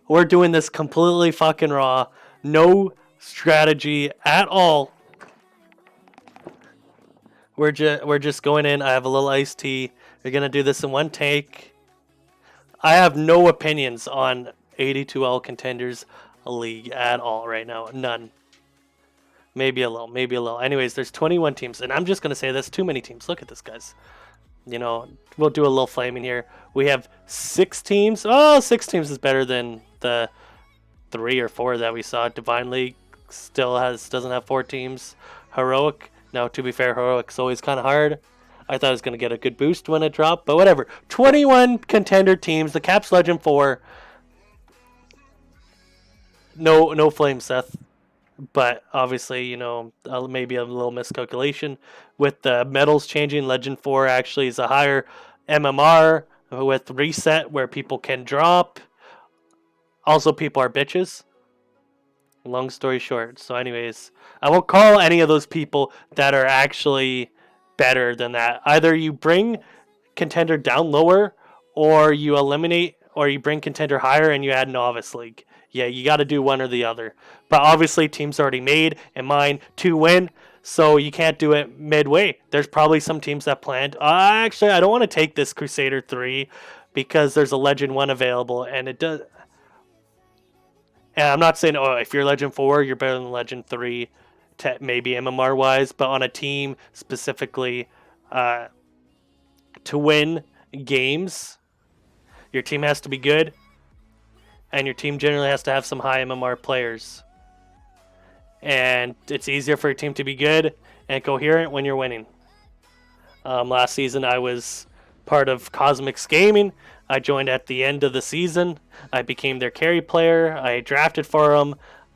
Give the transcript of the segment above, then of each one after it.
We're doing this completely fucking raw. No strategy at all. We're just going in. I have a little iced tea. We're gonna do this in one take. I have no opinions on AD2L Contenders League at all right now. None. Maybe a little. Maybe a little. Anyways, there's 21 teams, and I'm just gonna say this: too many teams. Look at this, guys. We'll do a little flaming here. We have 6 teams. Oh, 6 teams is better than the 3 or 4 that we saw. Divine League doesn't have 4 teams. Heroic. Now, to be fair, Heroic's always kind of hard. I thought it was going to get a good boost when it dropped, but whatever. 21 contender teams. The Caps Legend 4. No flame, Seth. But obviously, maybe a little miscalculation with the medals changing. Legend 4 actually is a higher MMR with reset where people can drop. Also, people are bitches. Long story short. So anyways, I won't call any of those people that are actually better than that. Either you bring contender down lower, or you eliminate, or you bring contender higher and you add novice league. Yeah, you got to do one or the other. But obviously, teams already made and mine to win, so you can't do it midway. There's probably some teams that planned. Actually, I don't want to take this Crusader 3 because there's a Legend 1 available, and it does. And I'm not saying, if you're Legend 4, you're better than Legend 3, maybe MMR wise, but on a team specifically, to win games, your team has to be good, and your team generally has to have some high MMR players. And it's easier for your team to be good and coherent when you're winning. Last season, I was part of Cosmics Gaming. I joined at the end of the season. I became their carry player. I drafted for them.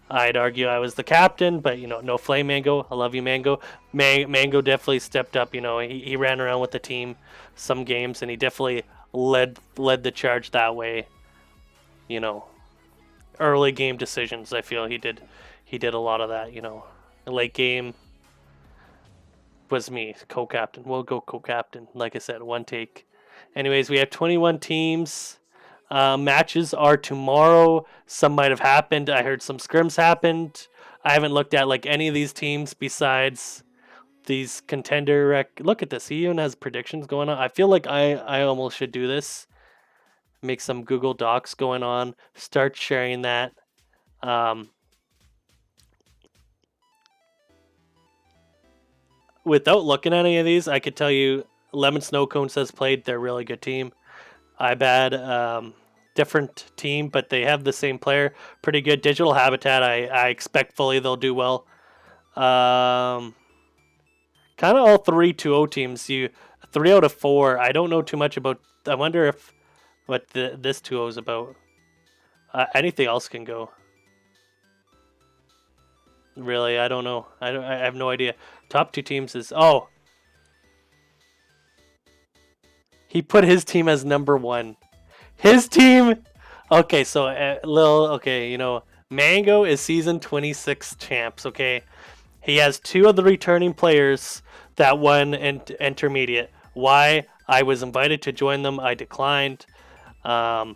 I'd argue I was the captain, but no flame, Mango. I love you, Mango. Mango definitely stepped up. He ran around with the team some games, and he definitely led the charge that way. Early game decisions. I feel he did a lot of that. Late game was me, co-captain. We'll go co-captain. Like I said, one take. Anyways, we have 21 teams. Matches are tomorrow. Some might have happened. I heard some scrims happened. I haven't looked at any of these teams besides these contender Look at this. He even has predictions going on. I feel like I almost should do this. Make some Google Docs going on. Start sharing that. Without looking at any of these, I could tell you Lemon Snow Cone says played. They're a really good team. IBAD, different team, but they have the same player. Pretty good. Digital Habitat, I expect fully they'll do well. Kind of all 3 2-0 teams. 3 out of 4. I don't know too much about. I wonder what this 2-0 is about. Anything else can go. Really, I don't know. I have no idea. Top 2 teams is he put his team as number 1. His team. Okay, so Mango is season 26 champs. Okay, he has 2 of the returning players that won intermediate. Why? I was invited to join them. I declined. I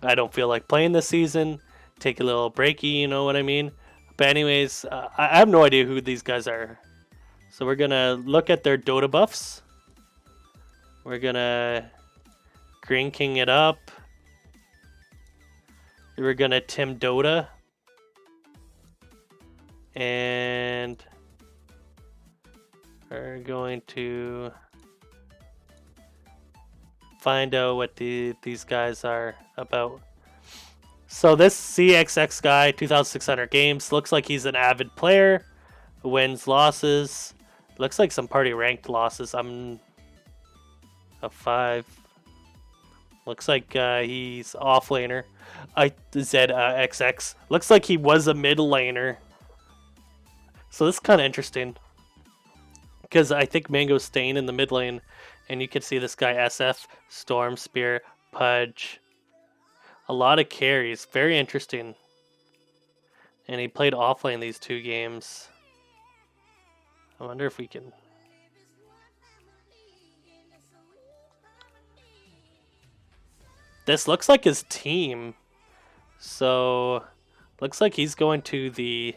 don't feel like playing this season. Take a little breaky, you know what I mean? But anyways, I have no idea who these guys are. So we're going to look at their Dota buffs. We're going to Green King it up. We're going to Tim Dota. And we're going to find out what these guys are about. So this CXX guy, 2,600 games, looks like he's an avid player. Wins, losses. Looks like some party ranked losses. I'm a 5. Looks like he's off laner. ZXX. Looks like he was a mid laner. So this is kind of interesting. Because I think Mango's staying in the mid lane. And you can see this guy SF, Storm Spear, Pudge. A lot of carries. Very interesting. And he played offlane these 2 games. I wonder if we can... This looks like his team. So looks like he's going to the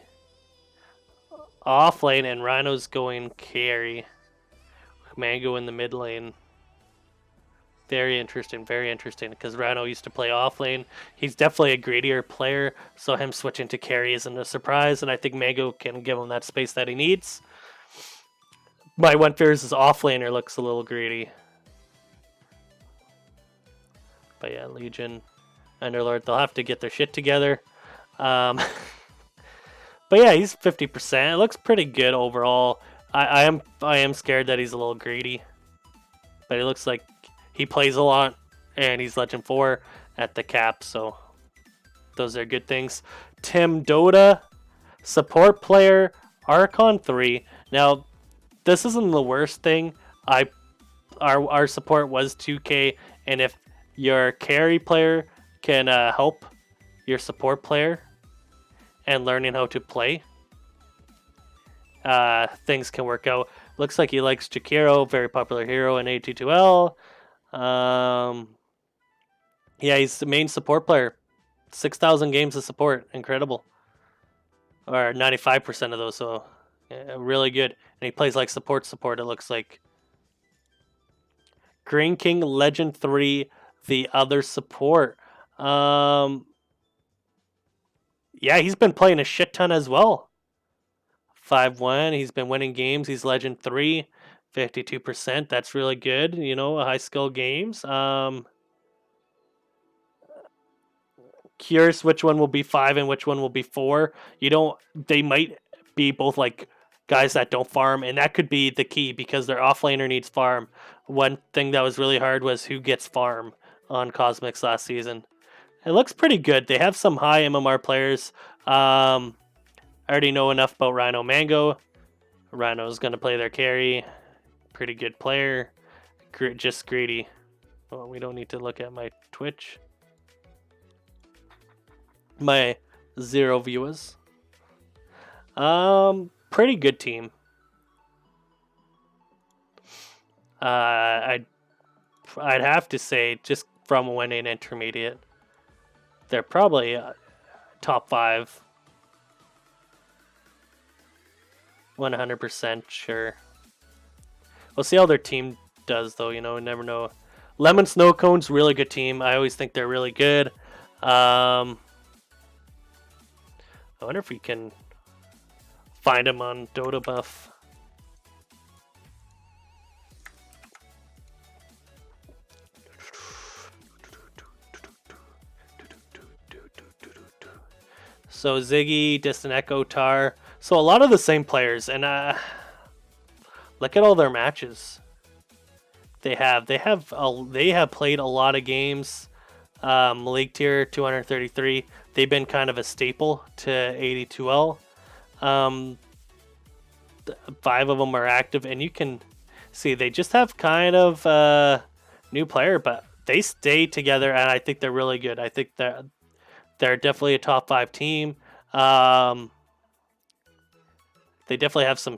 off lane and Rhino's going carry. Mango in the mid lane. Very interesting, because Rhino used to play off lane. He's definitely a greedier player, so him switching to carry isn't a surprise, and I think Mango can give him that space that he needs. My one fear is his off laner looks a little greedy. But yeah, Legion, Underlord, they'll have to get their shit together. But yeah, he's 50%. It looks pretty good overall. I am scared that he's a little greedy. But it looks like he plays a lot, and he's Legend 4 at the cap, so those are good things. Tim Dota, support player, Archon 3. Now, this isn't the worst thing. Our support was 2K, and if your carry player can help your support player and learning how to play, things can work out. Looks like he likes Jakiro, very popular hero in AD2L. Yeah, he's the main support player. 6,000 games of support. Incredible. Or 95% of those, so yeah, really good. And he plays like support, it looks like. Green King Legend 3, the other support. Yeah, he's been playing a shit ton as well. 5-1. He's been winning games. He's Legend 3, 52%. That's really good. You know, high skill games. Curious which one will be 5 and which one will be 4. They might be both like guys that don't farm, and that could be the key because their offlaner needs farm. One thing that was really hard was who gets farm on Cosmics last season. It looks pretty good. They have some high MMR players. I already know enough about Rhino Mango. Rhino's going to play their carry. Pretty good player. Just greedy. Well, we don't need to look at my Twitch. My 0 viewers. Pretty good team. I'd have to say, just from winning intermediate, they're probably top 5. 100% sure. We'll see how their team does, though. You know, never know. Lemon Snow Cone's really good team. I always think they're really good. I wonder if we can find him on Dota Buff. So Ziggy, Distant Echo, Tar. So a lot of the same players, and look at all their matches. They have played a lot of games. League tier 233. They've been kind of a staple to AD2L. 5 of them are active, and you can see they just have kind of new player, but they stay together, and I think they're really good. I think that they're definitely a top 5 team. They definitely have some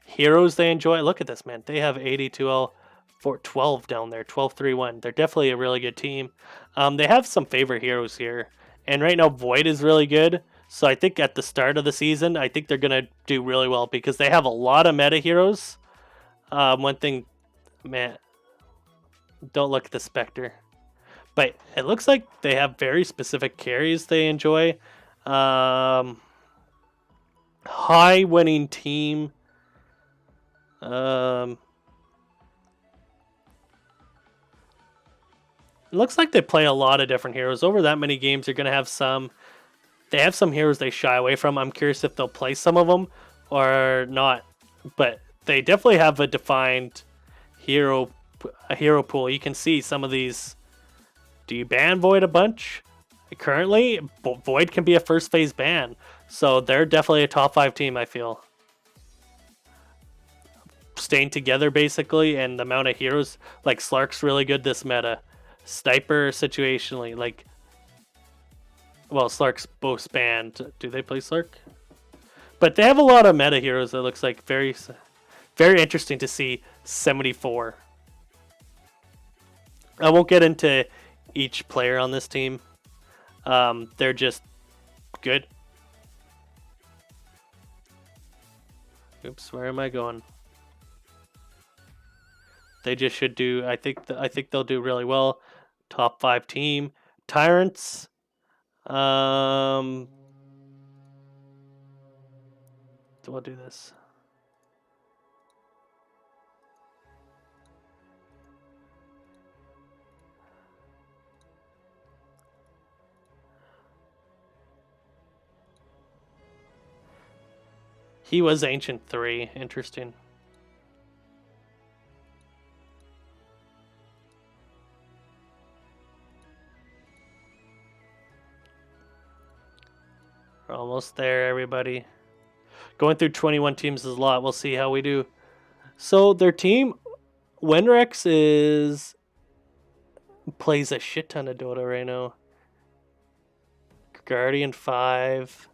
heroes they enjoy. Look at this, man. They have AD2L for 12 down there, 12-3-1. They're definitely a really good team. They have some favorite heroes here. And right now, Void is really good. So I think at the start of the season, I think they're going to do really well because they have a lot of meta heroes. One thing, man, don't look at the Spectre. But it looks like they have very specific carries they enjoy. High winning team. It looks like they play a lot of different heroes. Over that many games, you're going to have some. They have some heroes they shy away from. I'm curious if they'll play some of them or not. But they definitely have a defined hero pool. You can see some of these. Do you ban Void a bunch? Currently, Void can be a first phase ban. So they're definitely a top 5 team, I feel. Staying together, basically, and the amount of heroes. Like, Slark's really good this meta. Sniper situationally, like, well, Slark's both banned. Do they play Slark? But they have a lot of meta heroes that looks like very, very interesting to see. 74. I won't get into each player on this team. They're just good. Oops, where am I going? They just should do. I think they'll do really well. Top 5 team. Tyrants. We'll do this. He was Ancient 3. Interesting. We're almost there, everybody. Going through 21 teams is a lot. We'll see how we do. So their team, Wenrex plays a shit ton of Dota right now. Guardian 5.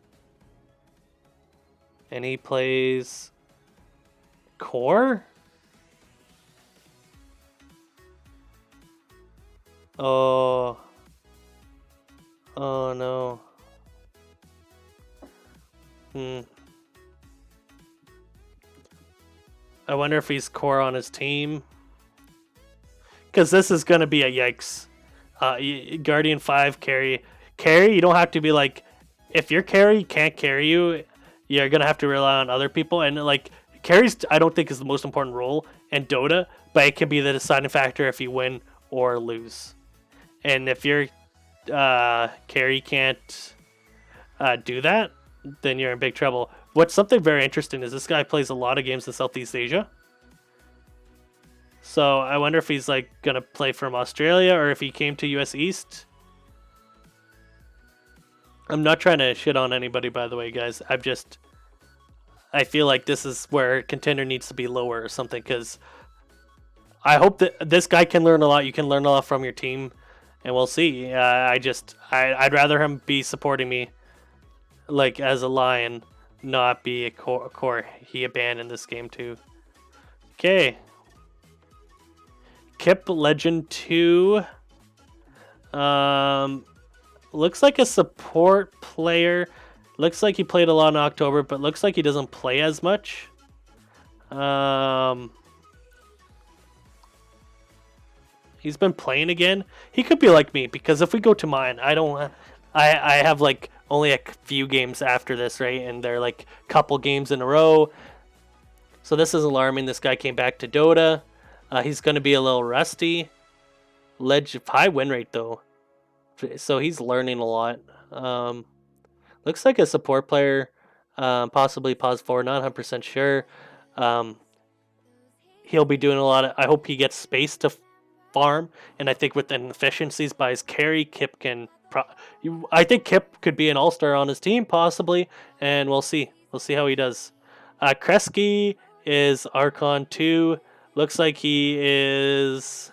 And he plays Core? Oh. Oh no. I wonder if he's Core on his team. Because this is going to be a yikes. Guardian 5 carry. Carry, you don't have to be like... If your carry can't carry you, you're going to have to rely on other people. And like, carries, I don't think is the most important role in Dota. But it can be the deciding factor if you win or lose. And if your carry can't do that, then you're in big trouble. What's something very interesting is this guy plays a lot of games in Southeast Asia. So I wonder if he's like gonna play from Australia or if he came to US East. I'm not trying to shit on anybody, by the way, guys. I feel like this is where Contender needs to be lower or something, because I hope that this guy can learn a lot. You can learn a lot from your team, and we'll see. I'd rather him be supporting me, like as a Lion, not be a core. He abandoned this game too. Okay. Kip Legend 2. Looks like a support player. Looks like he played a lot in October, but looks like he doesn't play as much. He's been playing again. He could be like me, because if we go to mine, I have like only a few games after this, right? And they're like couple games in a row. So this is alarming. This guy came back to Dota. He's going to be a little rusty. High win rate though. So he's learning a lot. Looks like a support player. Possibly pause 4, not 100% sure. He'll be doing a lot of... I hope he gets space to farm. And I think with the efficiencies by his carry, Kip can... I think Kip could be an all-star on his team, possibly. And we'll see. We'll see how he does. Kresge is Archon 2. Looks like he is...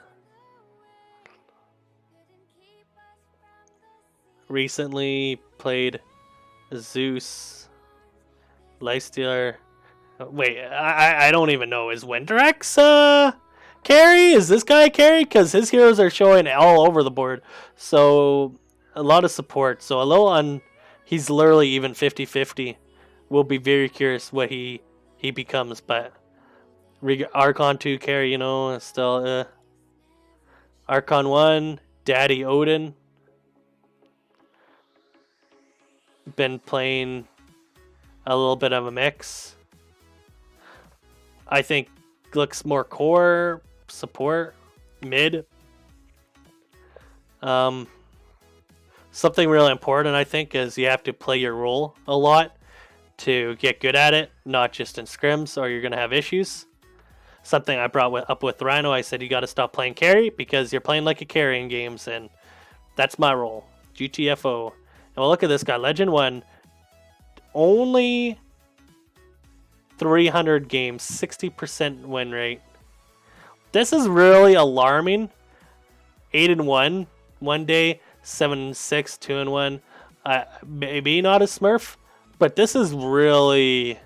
recently played Zeus. Lifestealer. Wait, I don't even know. Is Wenderex carry? Is this guy carry? Because his heroes are showing all over the board. So, a lot of support. So, a little on... He's literally even 50-50. We'll be very curious what he becomes. But Archon 2 carry, you know, still... Archon 1, Daddy Odin. Been playing a little bit of a mix. I think looks more core, support, mid. Something really important, I think, is you have to play your role a lot to get good at it, not just in scrims, or you're going to have issues. Something I brought up with Rhino, I said you got to stop playing carry because you're playing like a carry in games, and that's my role. GTFO. And well, look at this guy, Legend 1. Only 300 games, 60% win rate. This is really alarming. 8-1 one day, 7-6, 2-1. Maybe not a Smurf, but this is really,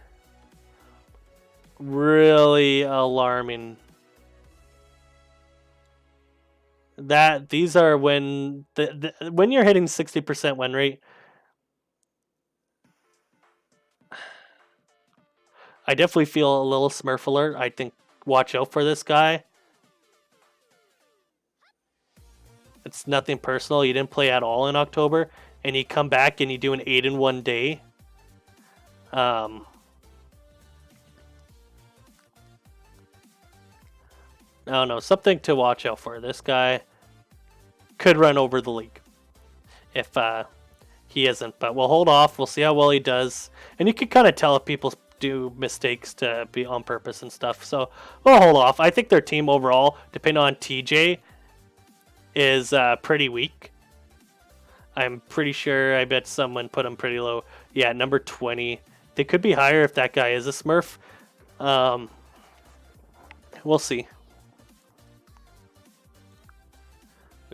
really alarming. These are when when you're hitting 60% win rate. I definitely feel a little Smurf alert. I think watch out for this guy. It's nothing personal. You didn't play at all in October, and you come back and you do an 8 in 1 day. Um, I don't know. Something to watch out for. This guy could run over the league if he isn't. But we'll hold off. We'll see how well he does. And you can kind of tell if people do mistakes to be on purpose and stuff. So we'll hold off. I think their team overall, depending on TJ, is pretty weak. I'm pretty sure. I bet someone put him pretty low. Yeah, number 20. They could be higher if that guy is a Smurf. We'll see.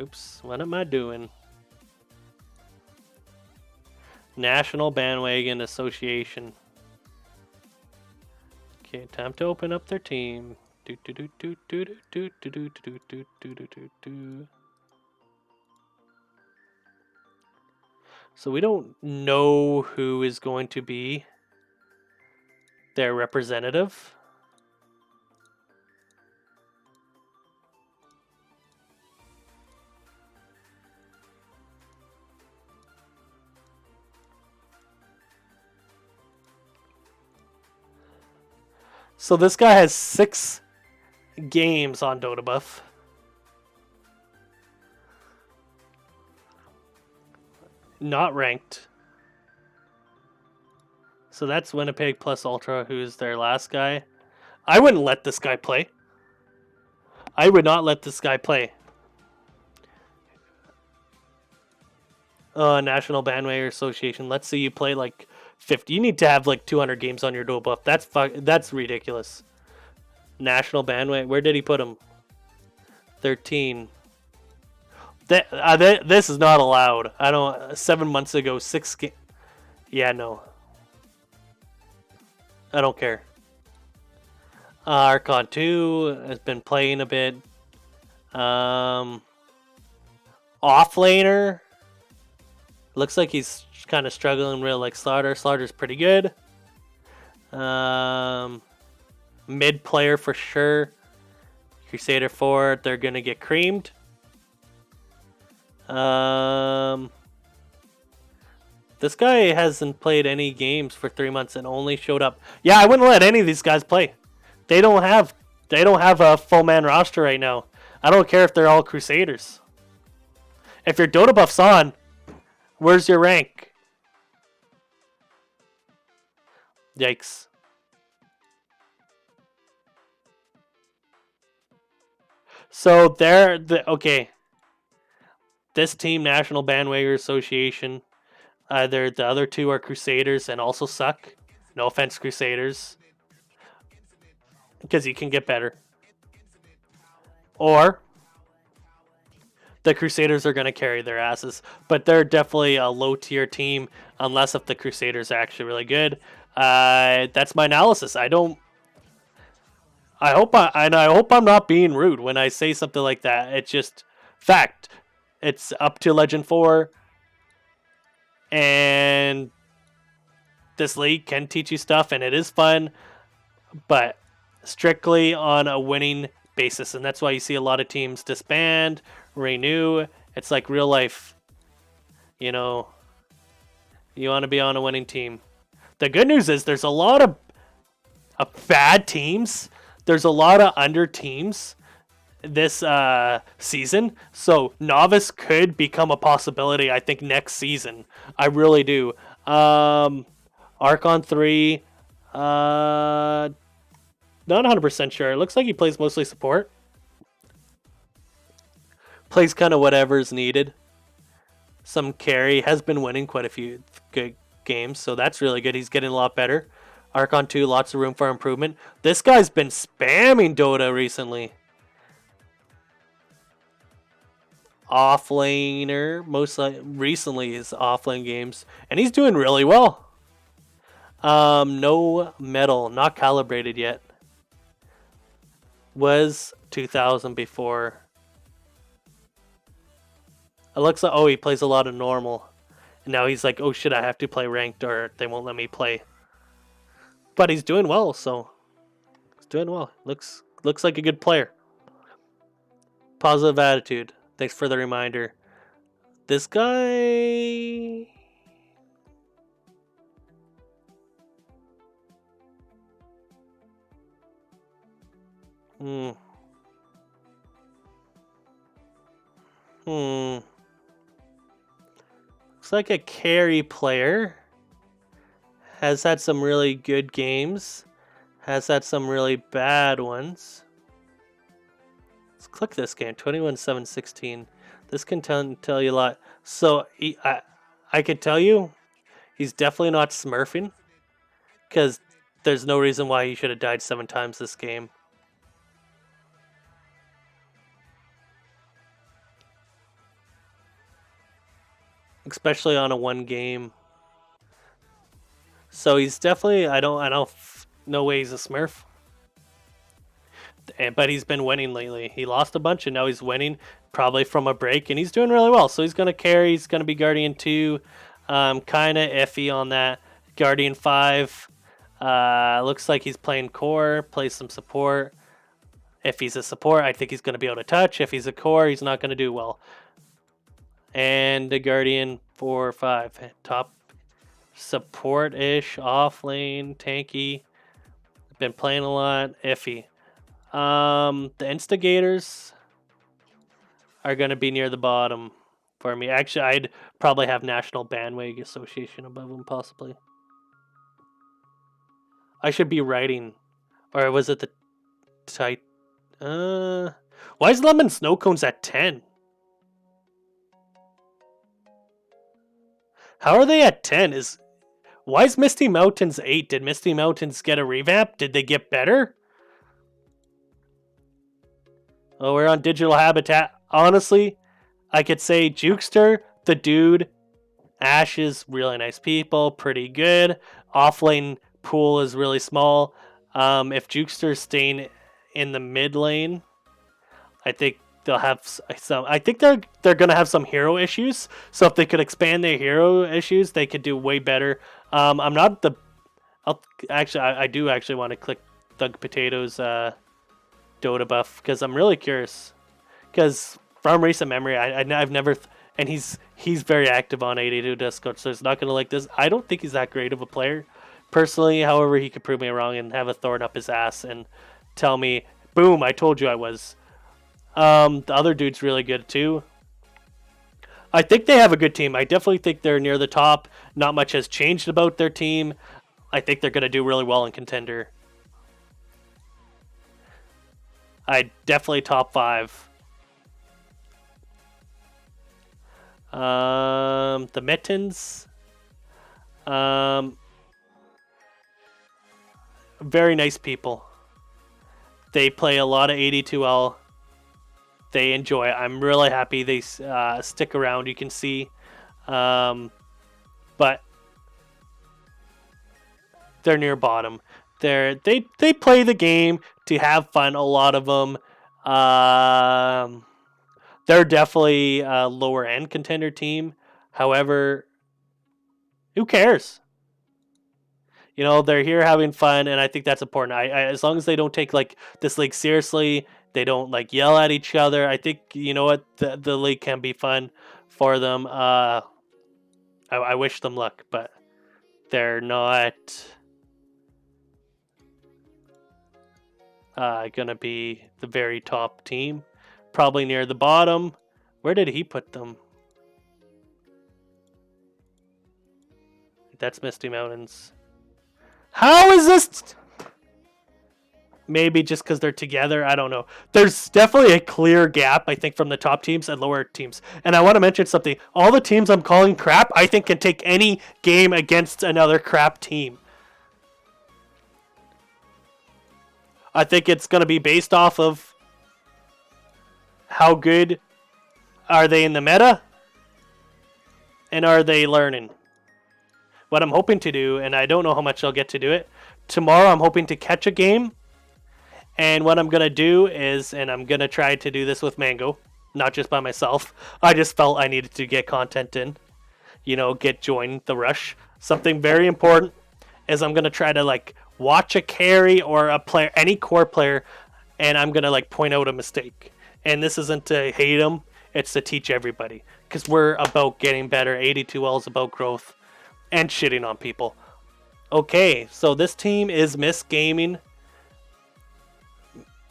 Oops, what am I doing? National Bandwagon Association. Okay, time to open up their team. So we don't know who is going to be their representative. So this guy has 6 games on Dota Buff. Not ranked. So that's Winnipeg plus Ultra, who's their last guy. I wouldn't let this guy play. I would not let this guy play. National Bandwagon Association. Let's see you play like 50. You need to have like 200 games on your Dota Buff. That's ridiculous. National Bandwagon. Where did he put him? 13. This is not allowed. I don't. 7 months ago, 6 games. Yeah, no. I don't care. Archon 2 has been playing a bit. Offlaner. Looks like he's kind of struggling real like Slaughter. Slaughter's pretty good. Mid player for sure. Crusader 4, they're going to get creamed. This guy hasn't played any games for 3 months and only showed up. Yeah, I wouldn't let any of these guys play. They don't have a full man roster right now. I don't care if they're all Crusaders. If your Dota buff's on, where's your rank? Yikes. So okay. This team, National Bandwagon Association, either the other two are Crusaders and also suck. No offense, Crusaders. Because you can get better. Or the Crusaders are going to carry their asses. But they're definitely a low tier team unless if the Crusaders are actually really good. That's my analysis. I hope I'm not being rude when I say something like that. It's just fact. It's up to Legend 4. And this league can teach you stuff and it is fun, but strictly on a winning basis. And that's why you see a lot of teams disband, renew. It's like real life. You know, you want to be on a winning team. The good news is there's a lot of bad teams. There's a lot of under teams this season. So Novice could become a possibility, I think, next season. I really do. Archon 3, not 100% sure. It looks like he plays mostly support. Plays kind of whatever's needed. Some carry. Has been winning quite a few good games, so that's really good. He's getting a lot better. Archon 2, lots of room for improvement. This guy's been spamming Dota recently. Offlaner, recently his offlane games, and he's doing really well. No medal, not calibrated yet. Was 2000 before. It looks like, oh, he plays a lot of normal. And now he's like, oh shit, I have to play ranked or they won't let me play. But he's doing well, so he's doing well. Looks like a good player. Positive attitude. Thanks for the reminder. This guy. Hmm. Hmm. Looks like a carry player. Has had some really good games. Has had some really bad ones. Let's click this game. 21-7-16. This can tell you a lot. So I could tell you he's definitely not smurfing. Because there's no reason why he should have died 7 times this game. Especially on a 1 game. So he's definitely, I don't, no way he's a smurf. But he's been winning lately. He lost a bunch and now he's winning, probably from a break, and he's doing really well. So he's going to carry. He's going to be Guardian 2. Kind of iffy on that. Guardian 5. Looks like he's playing core, plays some support. If he's a support, I think he's going to be able to touch. If he's a core, he's not going to do well. And the Guardian 4 5. Top support-ish, off lane, tanky. Been playing a lot, iffy. The instigators are going to be near the bottom for me. Actually, I'd probably have National Bandwag Association above them, possibly. I should be writing, or was it the tight? Why is Lemon Snow Cones at 10? How are they at 10? Why is Misty Mountains 8? Did Misty Mountains get a revamp? Did they get better? Oh, we're on Digital Habitat. Honestly, I could say Jukester, the dude, Ashes, really nice people, pretty good. Offlane pool is really small. If Jukester's staying in the mid lane, I think they'll have some. I think they're gonna have some hero issues. So if they could expand their hero issues, they could do way better. I'm not the. I do actually want to click Doug Potatoes Dota buff because I'm really curious. Because from recent memory, I've never. And he's very active on AD2 Discord, so he's not gonna like this. I don't think he's that great of a player, personally. However, he could prove me wrong and have a thorn up his ass and tell me, "Boom! I told you I was." The other dude's really good too. I think they have a good team. I definitely think they're near the top. Not much has changed about their team. I think they're going to do really well in Contender. I definitely top 5. The Mittens. Very nice people. They play a lot of AD2L. They enjoy it. I'm really happy they stick around. You can see, but they're near bottom. They play the game to have fun. A lot of them. They're definitely a lower end contender team. However, who cares? You know, they're here having fun, and I think that's important. As long as they don't take like this league seriously, they don't like yell at each other. I think you know what the league can be fun for them. I wish them luck, but they're not gonna be the very top team. Probably near the bottom. Where did he put them? That's Misty Mountains. How is this? Maybe just because they're together. I don't know. There's definitely a clear gap, I think, from the top teams and lower teams. And I want to mention something. All the teams I'm calling crap, I think, can take any game against another crap team. I think it's going to be based off of how good are they in the meta and are they learning. What I'm hoping to do, and I don't know how much I'll get to do it, tomorrow I'm hoping to catch a game. And what I'm going to do is, and I'm going to try to do this with Mango. not just by myself. I just felt I needed to get content in, get join the rush. Something very important is I'm gonna try to like watch a carry or a player, any core player, and I'm gonna like point out a mistake. And this isn't to hate them; it's to teach everybody because we're about getting better. AD2L is about growth and shitting on people. Okay, so this team is Miss Gaming.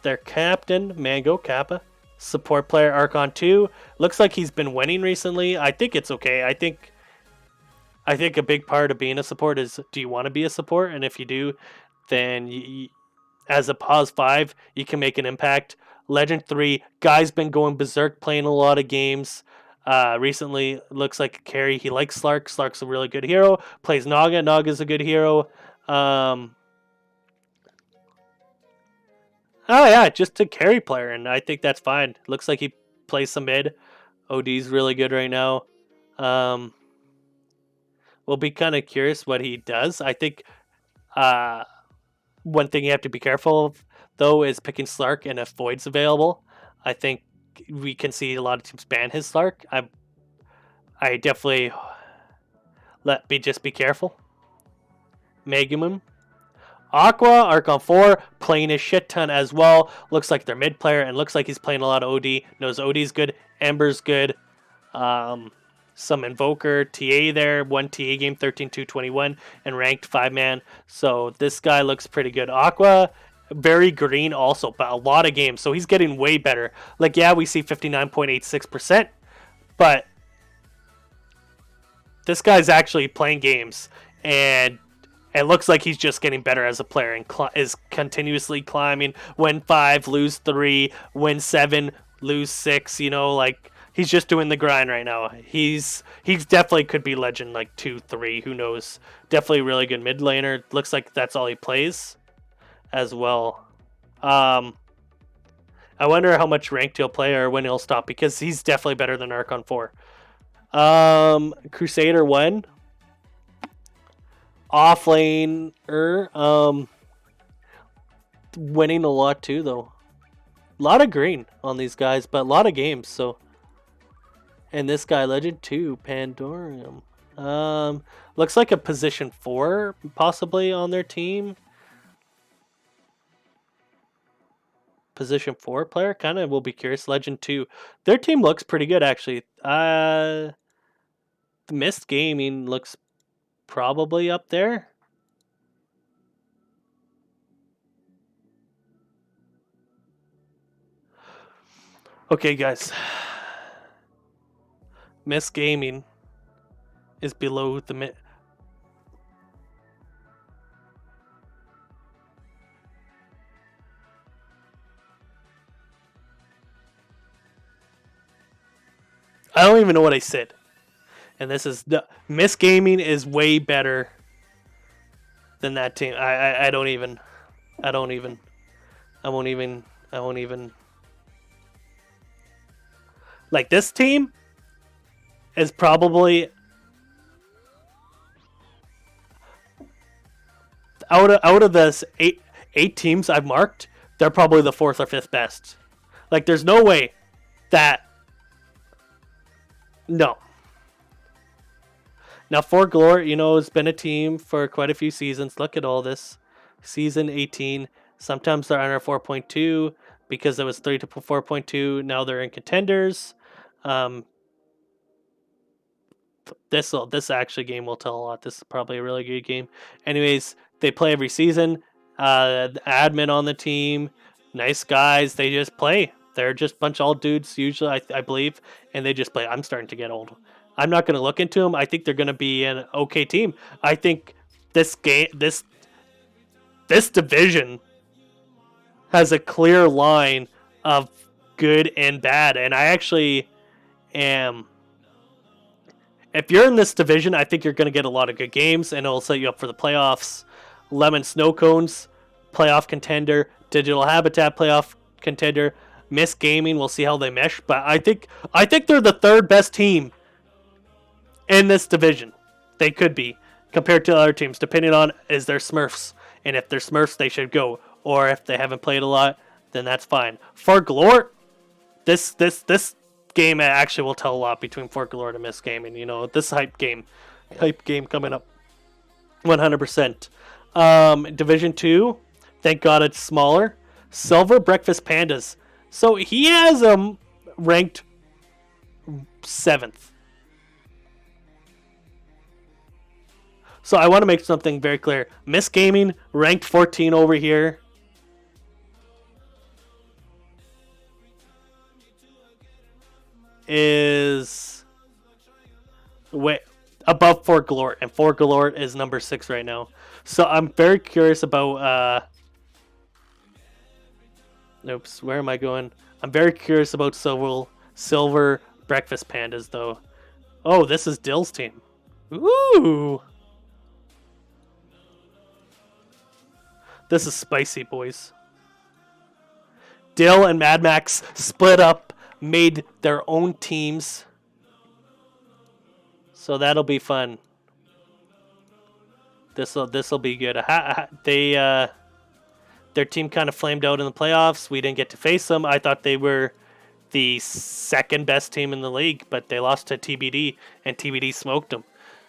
Their captain, Mango Kappa. Support player Archon 2. Looks like he's been winning recently. I think it's okay. I think a big part of being a support is, do you want to be a support? And if you do, then as a pause 5, you can make an impact. Legend 3, guy's been going berserk, playing a lot of games. Recently, looks like a carry. He likes Slark. Slark's a really good hero. Plays Naga. Naga's a good hero. Oh yeah, just a carry player, and I think that's fine. Looks like he plays some mid. OD's really good right now. Um, we'll be kind of curious what he does. I think uh, one thing you have to be careful of, though, is picking Slark, and if Void's available, I think we can see a lot of teams ban his Slark. I definitely just be careful. Megumin. Aqua, Archon 4, playing a shit ton as well. Looks like they're mid player, and looks like he's playing a lot of OD. Knows OD's good, Ember's good. Some Invoker, TA there, 1 TA game, 13-2-21, and ranked 5-man. So this guy looks pretty good. Aqua, very green also, but a lot of games. So he's getting way better. Like, yeah, we see 59.86%, but this guy's actually playing games, and it looks like he's just getting better as a player and is continuously climbing. Win 5, lose 3, win 7, lose 6. Like, he's just doing the grind right now. He's definitely could be legend like 2, 3. Who knows? Definitely really good mid laner. Looks like that's all he plays as well. I wonder how much ranked he'll play or when he'll stop, because he's definitely better than Archon 4. Crusader 1. Offlaner, winning a lot too, though. A lot of green on these guys, but a lot of games. So, and this guy, Legend 2, Pandorium. Looks like a position 4 possibly on their team. Position 4 player, kind of will be curious. Legend 2, their team looks pretty good actually. The Mist Gaming looks probably up there. Okay, guys. Miss Gaming is below the mid. I don't even know what I said. And this is the Miss Gaming is way better than that team. I won't even. Like, this team is probably out of this eight teams I've marked, they're probably the 4th or 5th best. Like, there's no way that. No. Now, For Glory, has been a team for quite a few seasons. Look at all this. Season 18. Sometimes they're under 4.2 because it was 3 to 4.2. Now they're in contenders. This actually game will tell a lot. This is probably a really good game. Anyways, they play every season. The admin on the team, nice guys. They just play. They're just a bunch of old dudes usually, I believe, and they just play. I'm starting to get old. I'm not going to look into them. I think they're going to be an okay team. I think this division has a clear line of good and bad, and I actually am. If you're in this division, I think you're going to get a lot of good games, and it'll set you up for the playoffs. Lemon Snow Cones, playoff contender. Digital Habitat, playoff contender. Miss Gaming, we'll see how they mesh, but I think they're the 3rd best team in this division. They could be, compared to other teams, depending on is their Smurfs. And if they're Smurfs, they should go. Or if they haven't played a lot, then that's fine. For Glort, this game actually will tell a lot between Forklord and Miss Gaming. You know, this hype game coming up, 100%. Division 2, thank God it's smaller. Silver Breakfast Pandas. So he has ranked 7th. So I want to make something very clear. Miss Gaming ranked 14 over here. Is way above Fort Galore, and Fort Galore is number 6 right now. So I'm very curious about oops, where am I going? I'm very curious about Silver Breakfast Pandas though. Oh, this is Dill's team. Ooh. This is spicy, boys. Dill and Mad Max split up, made their own teams. So that'll be fun. This'll be good. Their team kind of flamed out in the playoffs. We didn't get to face them. I thought they were the second best team in the league, but they lost to TBD, and TBD smoked them.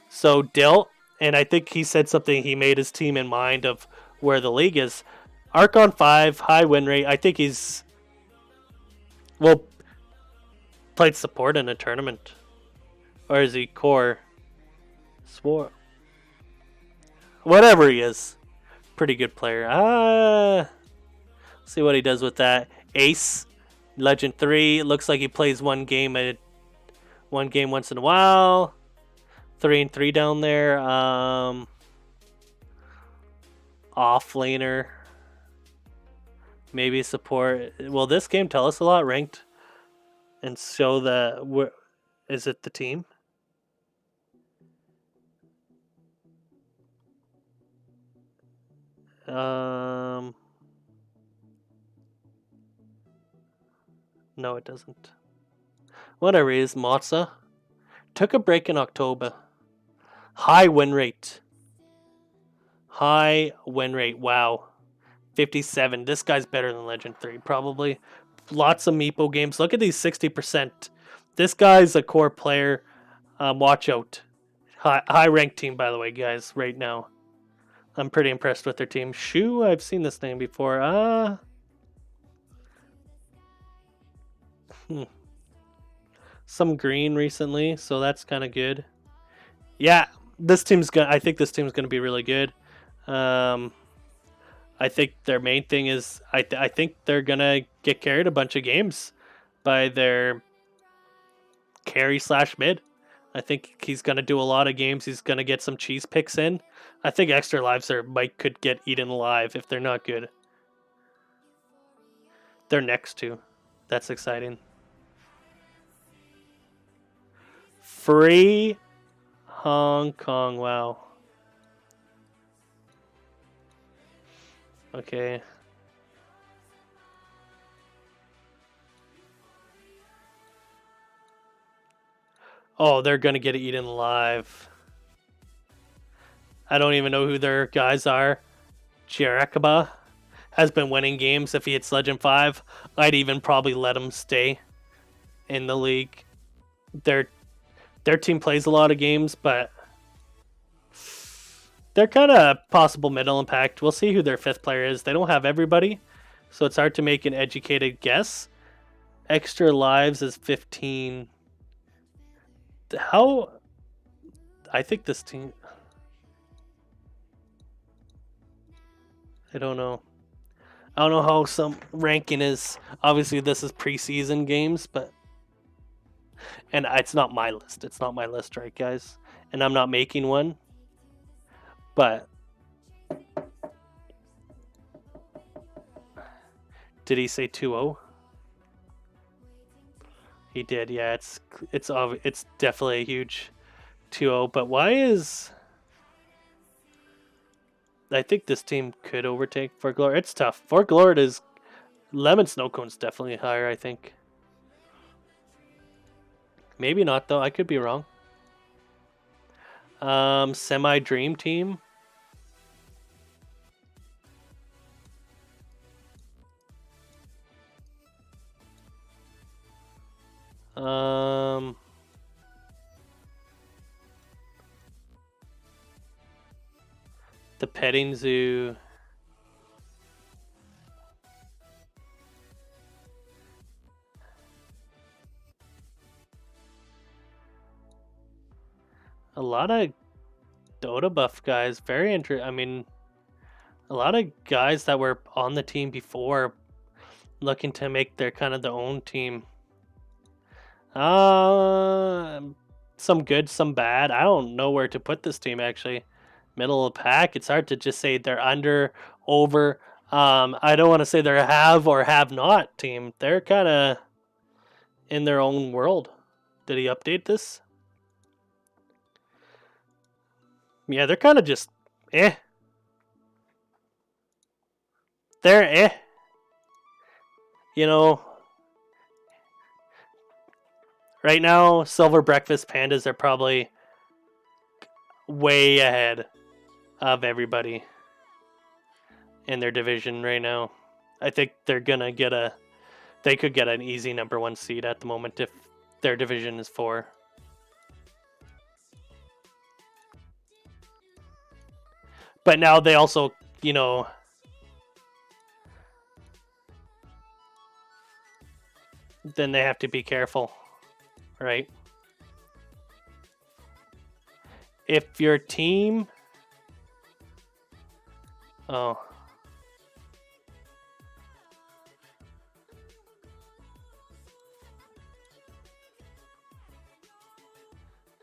So Dill, and I think he said something. He made his team in mind of where the league is. Archon 5, high win rate. I think he's played support in a tournament, or is he core? Swore. Whatever he is, pretty good player. See what he does with that. Ace, Legend 3. Looks like he plays one game once in a while. 3-3 down there. Off laner. Maybe support. Will this game tell us a lot? Ranked and show the is it the team? No, it doesn't. Whatever it is, Motza took a break in October. High win rate. Wow. 57. This guy's better than Legend 3, probably. Lots of Meepo games. Look at these 60%. This guy's a core player. Watch out. High ranked team, by the way, guys, right now. I'm pretty impressed with their team. Shu, I've seen this name before. Some green recently, so that's kind of good. Yeah, I think this team's gonna be really good. I think their main thing is I think they're gonna get carried a bunch of games by their carry / mid. I think he's gonna do a lot of games. He's gonna get some cheese picks in. I think extra lives could get eaten alive if they're not good. They're next to. That's exciting. Free Hong Kong. Wow. Okay. Oh, they're gonna get eaten alive. I don't even know who their guys are. Chirakaba has been winning games. If he hits Legend 5, I'd even probably let him stay in the league. Their team plays a lot of games, but they're kind of possible middle impact. We'll see who their 5th player is. They don't have everybody, so it's hard to make an educated guess. Extra lives is 15. How? I think this team... I don't know. I don't know how some ranking is. Obviously, this is preseason games, but... And it's not my list. It's not my list, right, guys? And I'm not making one. But... Did he say 2-0? He did, yeah. It's definitely a huge 2-0. But why is... I think this team could overtake Fort Glord. It's tough. Fort Glord is... Lemon Snowcone's definitely higher, I think. Maybe not, though. I could be wrong. Semi-Dream Team. The petting zoo. A lot of Dota buff guys. Very interesting. I mean, a lot of guys that were on the team before looking to make their kind of their own team. Uh, some good, some bad. I don't know where to put this team actually. Middle of the pack. It's hard to just say they're under, over. I don't want to say they're a have or have not team. They're kind of in their own world. Did he update this? Yeah, they're kind of just eh. They're eh. You know, right now, Silver Breakfast Pandas are probably way ahead of everybody in their division right now. I think they're gonna get they could get an easy #1 seed at the moment if their division is 4. But now they also, then they have to be careful, right? If your team, oh,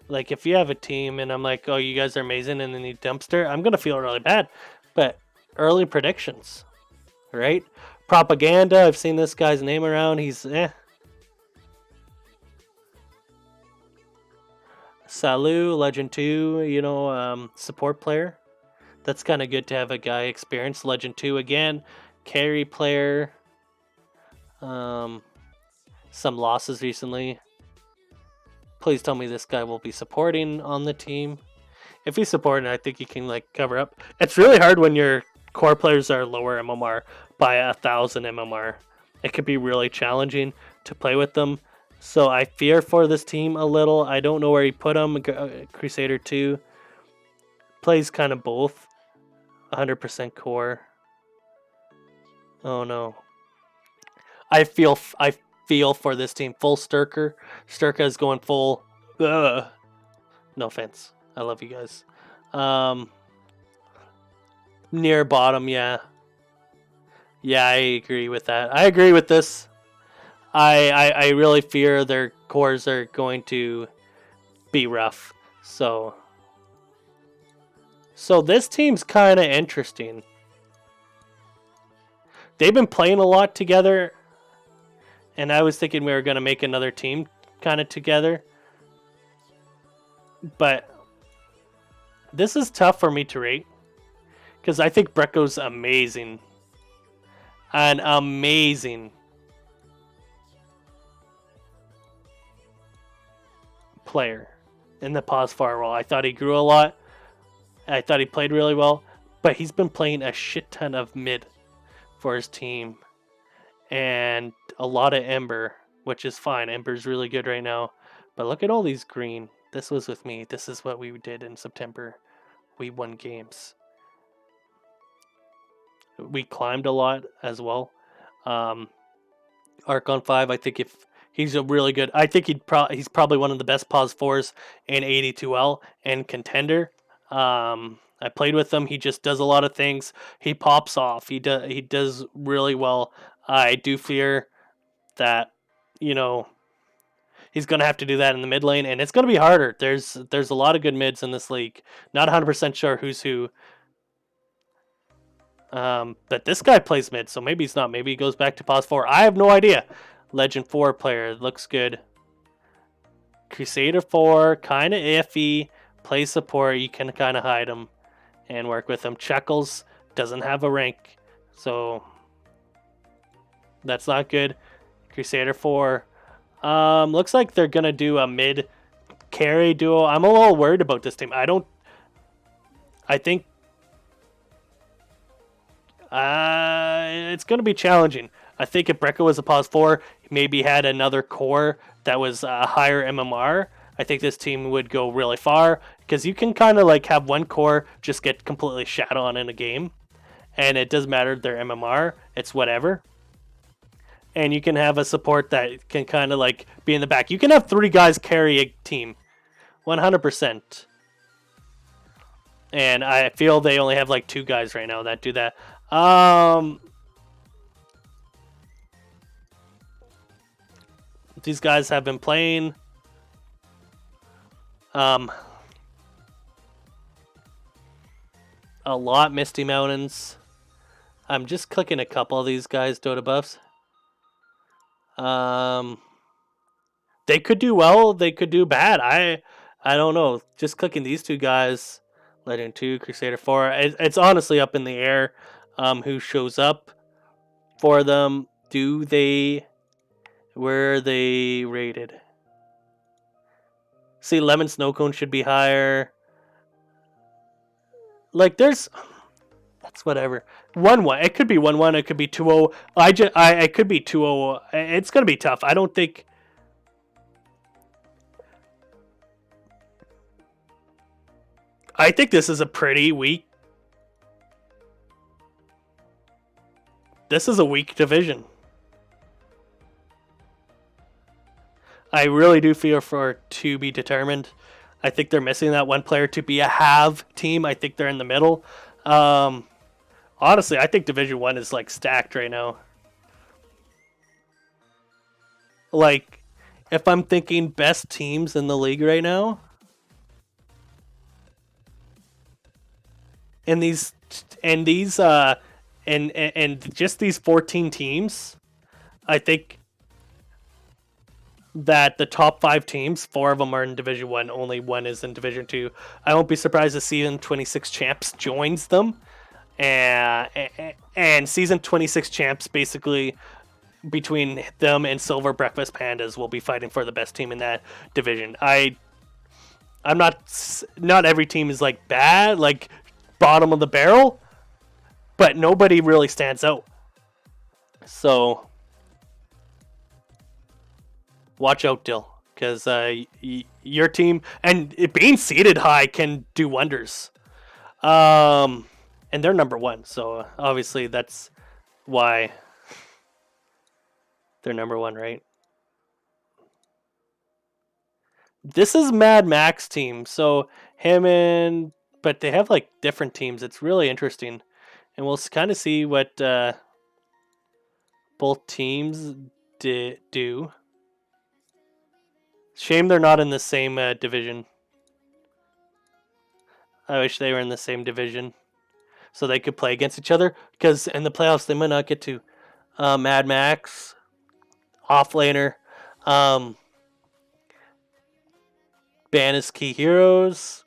like if you have a team and I'm like, oh, you guys are amazing, and then you dumpster, I'm gonna feel really bad. But early predictions, right? Propaganda. I've seen this guy's name around. He's Salu, Legend 2, support player. That's kind of good to have a guy experienced. Legend 2 again, carry player. Some losses recently. Please tell me this guy will be supporting on the team. If he's supporting, I think he can cover up. It's really hard when your core players are lower MMR by 1,000 MMR. It could be really challenging to play with them. So I fear for this team a little. I don't know where he put him. Crusader 2 plays kind of both. 100% core. Oh no. I feel for this team. Full Sturker. Sturka is going full. Ugh. No offense. I love you guys. Near bottom, yeah. Yeah, I agree with that. I agree with this. I really fear their cores are going to be rough. So this team's kind of interesting. They've been playing a lot together, and I was thinking we were going to make another team kind of together. But this is tough for me to rate because I think Brecco's amazing. An amazing player in the pause firewall. I thought he grew a lot. I thought he played really well, but he's been playing a shit ton of mid for his team and a lot of Ember, which is fine. Ember's really good right now, but look at all these green. This was with me. This is what we did in September. We won games. We climbed a lot as well. Archon 5, I think if he's a really good, I think he's probably one of the best pause 4s in AD2L and Contender. I played with him. He just does a lot of things. He pops off. He does really well. I do fear that, he's going to have to do that in the mid lane, and it's going to be harder. There's a lot of good mids in this league. Not 100% sure who's who. But this guy plays mid, so maybe he's not. Maybe he goes back to pause 4. I have no idea. Legend 4 player. Looks good. Crusader 4, kind of iffy. Play support. You can kind of hide him and work with him. Chuckles doesn't have a rank, so that's not good. Crusader 4. Looks like they're going to do a mid carry duo. I'm a little worried about this team. I think it's going to be challenging. I think if Brecco was a pause 4, maybe had another core that was a higher MMR, I think this team would go really far because you can kind of like have one core just get completely shat on in a game, and it doesn't matter their MMR, it's whatever. And you can have a support that can kind of like be in the back. You can have 3 guys carry a team, 100%. And I feel they only have like 2 guys right now that do that. These guys have been playing. A lot Misty Mountains. I'm just clicking a couple of these guys Dota buffs. They could do well, they could do bad. I don't know. Just clicking these 2 guys, Legend 2, Crusader 4. It's honestly up in the air who shows up for them. Where are they rated? See, Lemon Snowcone should be higher. Like that's whatever. 1-1. It could be 1-1. It could be 2-0. It could be 2-0. It's gonna be tough. I don't think. I think this is a pretty weak. This is a weak division. I really do feel for to be determined. I think they're missing that one player to be a have team. I think they're in the middle. Honestly, I think Division 1 is like stacked right now. Like, if I'm thinking best teams in the league right now, and just these 14 teams, I think that the top 5 teams, 4 of them are in Division 1, only 1 is in Division 2. I won't be surprised if Season 26 Champs joins them. And Season 26 Champs, basically, between them and Silver Breakfast Pandas, will be fighting for the best team in that division. I'm not every team is like bad, like bottom of the barrel, but nobody really stands out. So watch out, Dill, because your team and it being seated high can do wonders. And they're number 1, so obviously that's why they're number 1, right? This is Mad Max team, so but they have like different teams. It's really interesting, and we'll kind of see what both teams do. Shame they're not in the same division. I wish they were in the same division so they could play against each other, because in the playoffs they might not get to. Mad Max, offlaner, Bannis Key Heroes.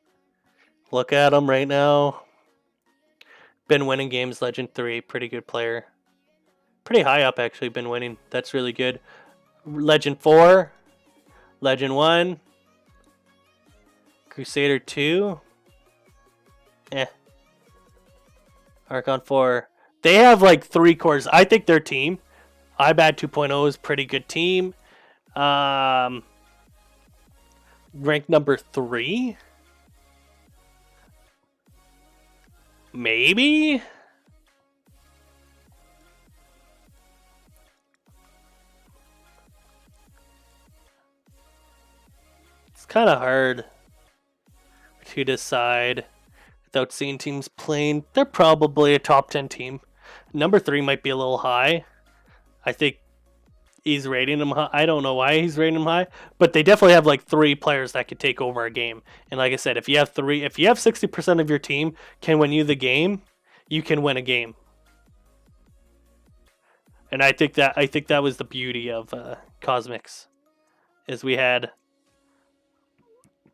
Look at him right now. Been winning games, Legend 3, pretty good player. Pretty high up, actually, been winning. That's really good. Legend 4, Legend 1, Crusader 2. Archon 4. They have like 3 cores. I think their team, iBad 2.0, is a pretty good team. Ranked number 3. Maybe? It's kind of hard to decide without seeing teams playing. They're probably a top 10 team. Number 3 might be a little high. I think he's rating them high. I don't know why he's rating them high, but they definitely have like 3 players that could take over a game. And like I said, if you have 60% of your team can win you the game, you can win a game. And I think that was the beauty of Cosmics, is we had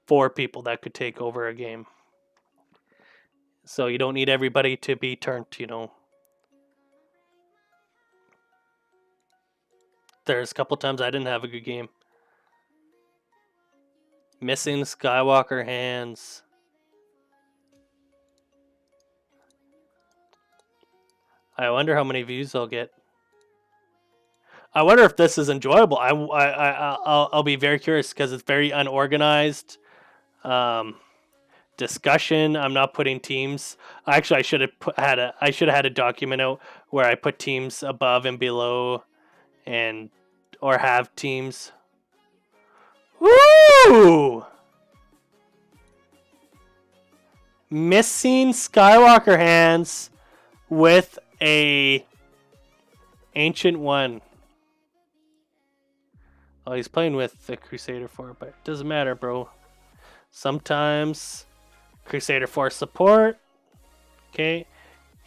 4 people that could take over a game. So you don't need everybody to be turned, There's a couple times I didn't have a good game. Missing Skywalker hands. I wonder how many views they'll get. I wonder if this is enjoyable. I'll be very curious because it's very unorganized. Um, Discussion. I'm not putting teams. Actually, I should have had a document out where I put teams above and below, and or have teams. Woo! Missing Skywalker hands with a Ancient One. Oh, he's playing with the Crusader 4, but it doesn't matter, bro. Sometimes Crusader 4 support. Okay.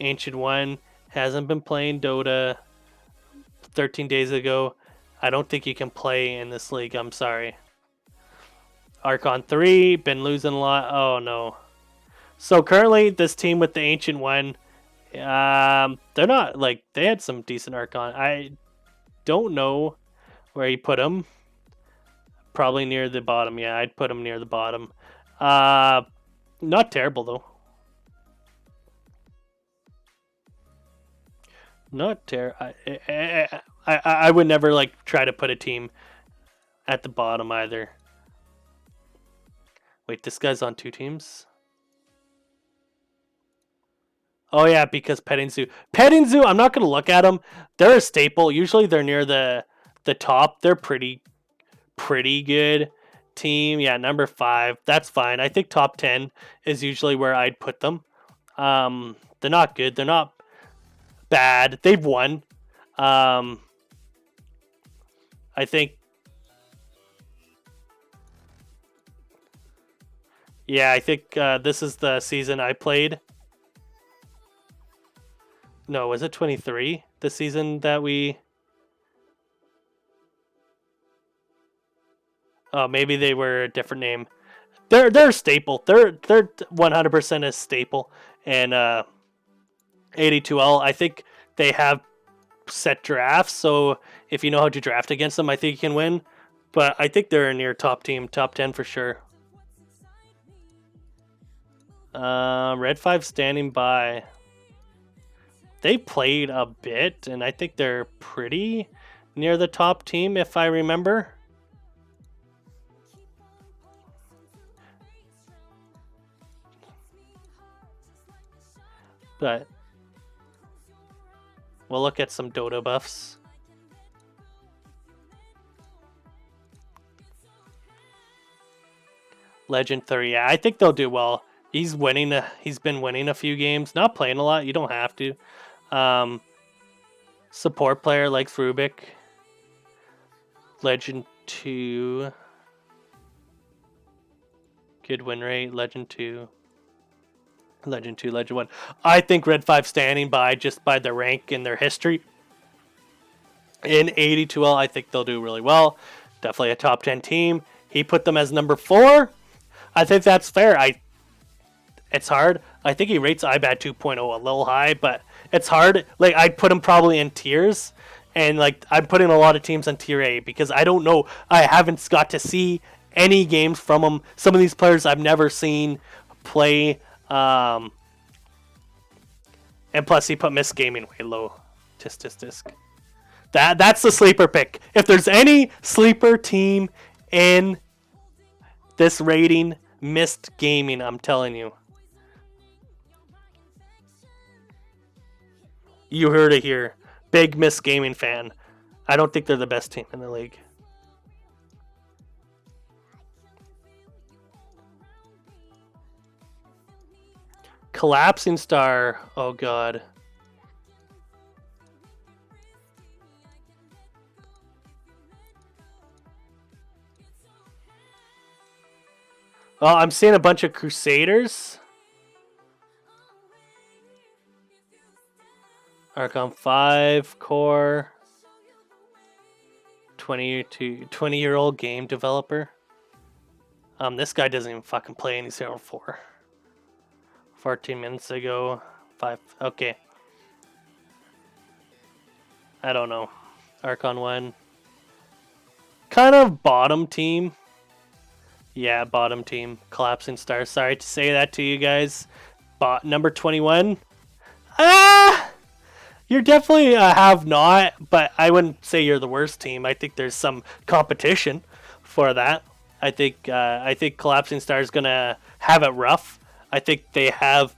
Ancient One hasn't been playing Dota 13 days ago. I don't think you can play in this league. I'm sorry. Archon 3, been losing a lot. Oh, no. So currently, this team with the Ancient One, they're not, like, they had some decent Archon. I don't know where you put them. Probably near the bottom. Yeah, I'd put them near the bottom. Not terrible, though. Not terrible. I would never, like, try to put a team at the bottom either. Wait, this guy's on 2 teams? Oh, yeah, because Petting Zoo. Petting Zoo, I'm not going to look at them. They're a staple. Usually they're near the top. They're pretty good team. Yeah, number 5. That's fine. I think top 10 is usually where I'd put them. They're not good. They're not bad. They've won. I think. Yeah, I think this is the season I played. No, was it 23? The season that we... Oh, maybe they were a different name. They're a staple. They're 100% a staple. And AD2L, I think they have set drafts. So if you know how to draft against them, I think you can win. But I think they're a near top team, top 10 for sure. Red 5 standing by. They played a bit, and I think they're pretty near the top team, if I remember. But we'll look at some Dota buffs. Legend 3, yeah, I think they'll do well. He's winning. He's been winning a few games. Not playing a lot. You don't have to. Support player like Rubik. Legend 2. Good win rate. Legend 2. Legend 2, Legend 1. I think Red 5 standing by just by their rank and their history. In AD2L, I think they'll do really well. Definitely a top 10 team. He put them as number 4. I think that's fair. It's hard. I think he rates IBAT 2.0 a little high, but it's hard. Like, I'd put him probably in tiers. And, like, I'm putting a lot of teams on tier A because I don't know. I haven't got to see any games from him. Some of these players I've never seen play. And plus, he put Miss Gaming way low. Tisk. That's the sleeper pick. If there's any sleeper team in this rating, Missed Gaming, I'm telling you. You heard it here. Big Missed Gaming fan. I don't think they're the best team in the league. Collapsing Star. Oh, God. Well, I'm seeing a bunch of Crusaders. Archon 5 core. 20-year-old game developer. This guy doesn't even fucking play any 04. 14 minutes ago. 5. Okay. I don't know. Archon 1. Kind of bottom team. Yeah, bottom team. Collapsing Star. Sorry to say that to you guys. Number 21. Ah! You're definitely a have not, but I wouldn't say you're the worst team. I think there's some competition for that. I think Collapsing Star is gonna have it rough. I think they have.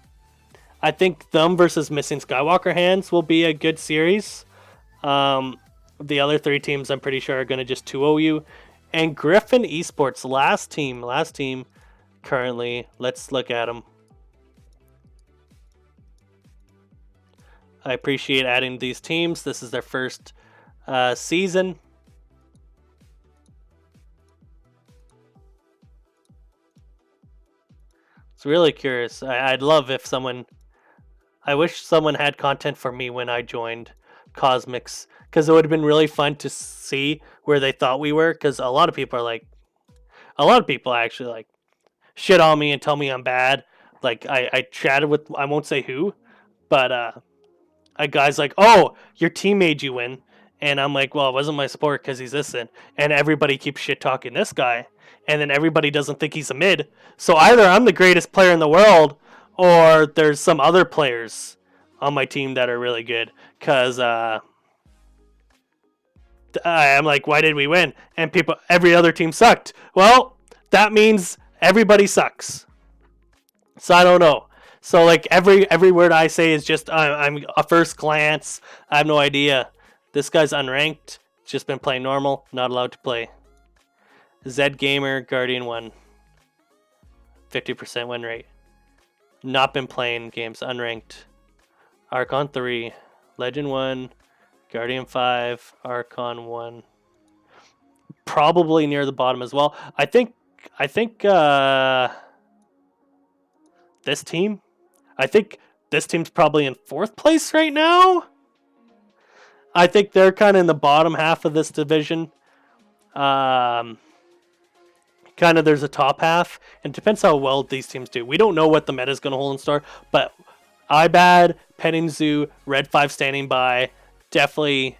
I think them versus Missing Skywalker Hands will be a good series. Um, the other three teams, I'm pretty sure, are gonna just 2-0 you. And Griffin Esports, last team currently. Let's look at them. I appreciate adding these teams. This is their first season. It's really curious. I'd love if someone. I wish someone had content for me when I joined Cosmics because it would have been really fun to see where they thought we were. Because a lot of people are like, a lot of people actually like shit on me and tell me I'm bad. Like I chatted with, I won't say who, but a guy's like, "Oh, your team made you win," and I'm like, "Well, it wasn't my support because he's this in," and everybody keeps shit talking this guy, and then everybody doesn't think he's a mid. So either I'm the greatest player in the world, or there's some other players on my team that are really good. Cause I'm like, "Why did we win?" And people, every other team sucked. Well, that means everybody sucks. So I don't know. So like every word I say is just I'm a first glance. I have no idea. This guy's unranked. Just been playing normal. Not allowed to play. Zed Gamer Guardian 1. 50% win rate. Not been playing games. Unranked. Archon 3. Legend 1. Guardian 5. Archon 1. Probably near the bottom as well. I think this team. I think this team's probably in fourth place right now. I think they're kind of in the bottom half of this division. Um, Kind of there's a top half. It depends how well these teams do. We don't know what the meta is going to hold in store, but iBad, Petting Zoo, Red 5 standing by, definitely.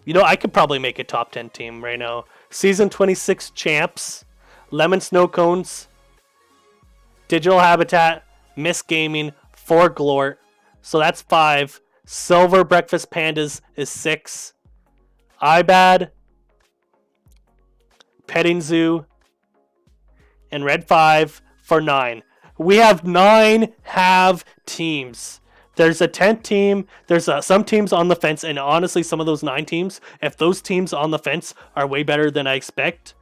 You know, I could probably make a top 10 team right now. Season 26 champs, Lemon Snow Cones, Digital Habitat, Miss Gaming, 4 Glort. So that's 5. Silver Breakfast Pandas is 6. iBad, Petting Zoo, and Red 5 for 9. We have 9 have teams. There's a 10th team. There's some teams on the fence, and honestly, some of those 9 teams, if those teams on the fence are way better than I expect,